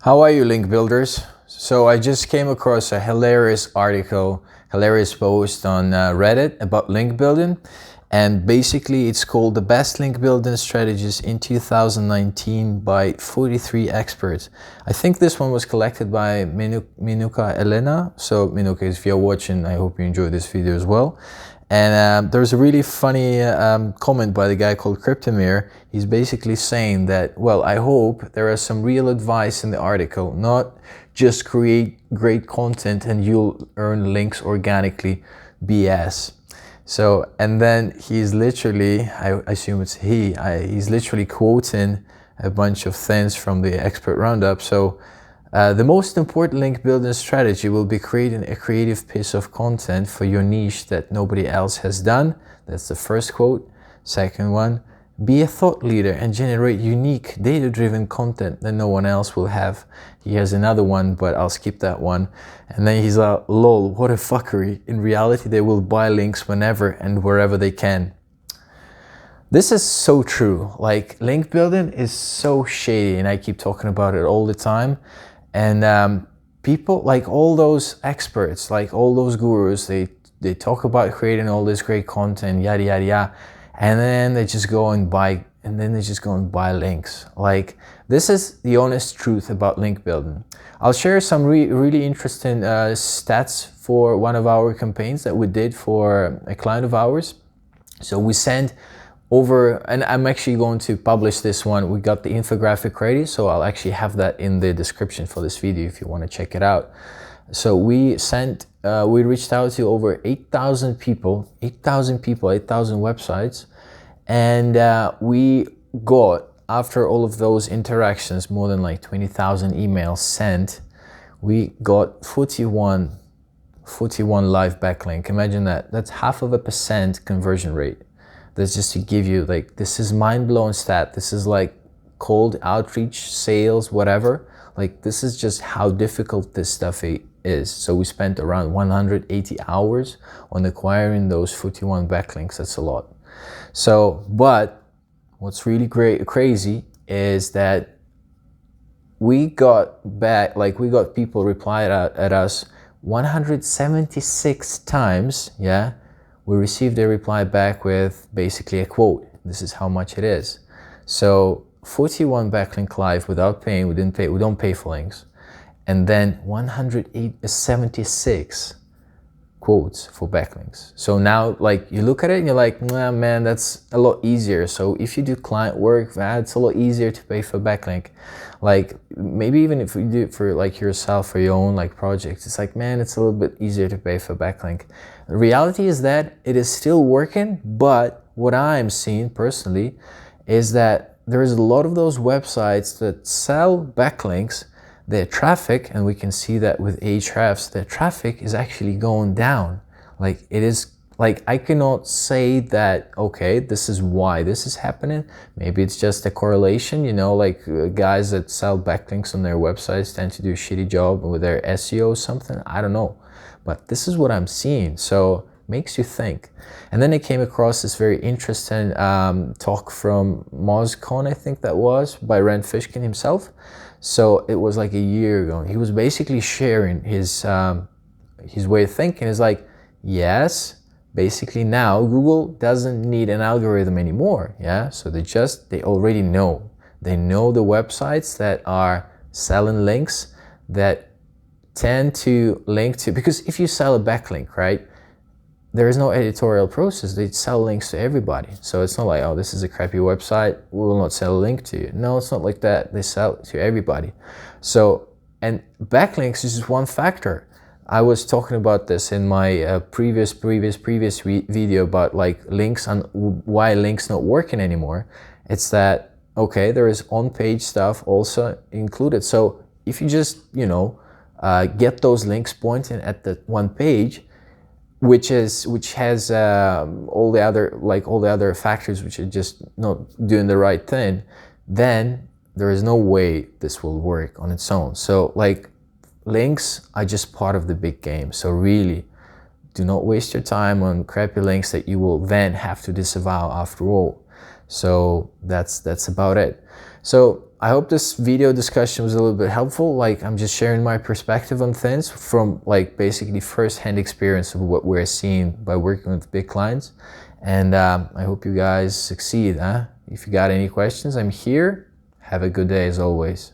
How are you, link builders? So I just came across a hilarious article, hilarious post on Reddit about link building. And basically it's called The Best Link Building Strategies in 2019 by 43 experts. I think this one was collected by Minuka Elena. So Minuka, if you're watching, I hope you enjoyed this video as well. And there's a really funny comment by the guy called Cryptomir. He's basically saying that, well, I hope there is some real advice in the article, not just create great content and you'll earn links organically BS. So, and then he's literally, I assume it's he's literally quoting a bunch of things from the expert roundup. So, the most important link building strategy will be creating a creative piece of content for your niche that nobody else has done. That's the first quote. Second one, be a thought leader and generate unique data-driven content that no one else will have. He has another one, but I'll skip that one. And then he's like, lol, what a fuckery. In reality, they will buy links whenever and wherever they can. This is so true. Like, link building is so shady, and I keep talking about it all the time. And people, like all those experts, like all those gurus, they talk about creating all this great content, yada yada yada, and then they just go and buy, links. Like, this is the honest truth about link building. I'll share some really interesting stats for one of our campaigns that we did for a client of ours. So we sent over, and I'm actually going to publish this one. We got the infographic ready, so I'll actually have that in the description for this video if you want to check it out. So we reached out to over 8,000 people, 8,000 websites, and we got, after all of those interactions, more than like 20,000 emails sent, we got 41 live backlink. Imagine that. That's 0.5% conversion rate. That's just to give you, like, this is mind-blowing stat. This is like cold outreach, sales, whatever. Like, this is just how difficult this stuff is. So we spent around 180 hours on acquiring those 41 backlinks. That's a lot. So, but what's really crazy is that we got back, like, we got people replied at us 176 times, yeah? We received a reply back with basically a quote. This is how much it is. So 41 backlink live without paying. We don't pay for links. And then 176 quotes for backlinks. So now, like, you look at it and you're like, nah, man, that's a lot easier. So if you do client work, it's a lot easier to pay for backlink. Like, maybe even if you do it for like yourself, for your own like projects, it's like, man, it's a little bit easier to pay for backlink. The reality is that it is still working, but what I'm seeing personally is that there's a lot of those websites that sell backlinks. Their traffic, and we can see that with Ahrefs, their traffic is actually going down. Like, it is, like, I cannot say that, okay, this is why this is happening. Maybe it's just a correlation, you know, like guys that sell backlinks on their websites tend to do a shitty job with their SEO or something. I don't know, but this is what I'm seeing. So makes you think. And then I came across this very interesting talk from MozCon, I think that was, by Rand Fishkin himself. So it was like a year ago. He was basically sharing his way of thinking. It's like, yes, basically now Google doesn't need an algorithm anymore. Yeah, so they already know. They know the websites that are selling links that tend to link to, because if you sell a backlink, right, there is no editorial process. They sell links to everybody. So it's not like, oh, this is a crappy website, we will not sell a link to you. No, it's not like that. They sell it to everybody. So, and backlinks is just one factor. I was talking about this in my previous video about like links and why links not working anymore. It's that, okay, there is on-page stuff also included. So if you just, you know, get those links pointing at the one page, which has all the other factors which are just not doing the right thing, then there is no way this will work on its own. So, like, links are just part of the big game. So really, do not waste your time on crappy links that you will then have to disavow after all. So that's about it. So I hope this video discussion was a little bit helpful. Like, I'm just sharing my perspective on things from like basically first-hand experience of what we're seeing by working with big clients. And I hope you guys succeed. If you got any questions, I'm here. Have a good day as always.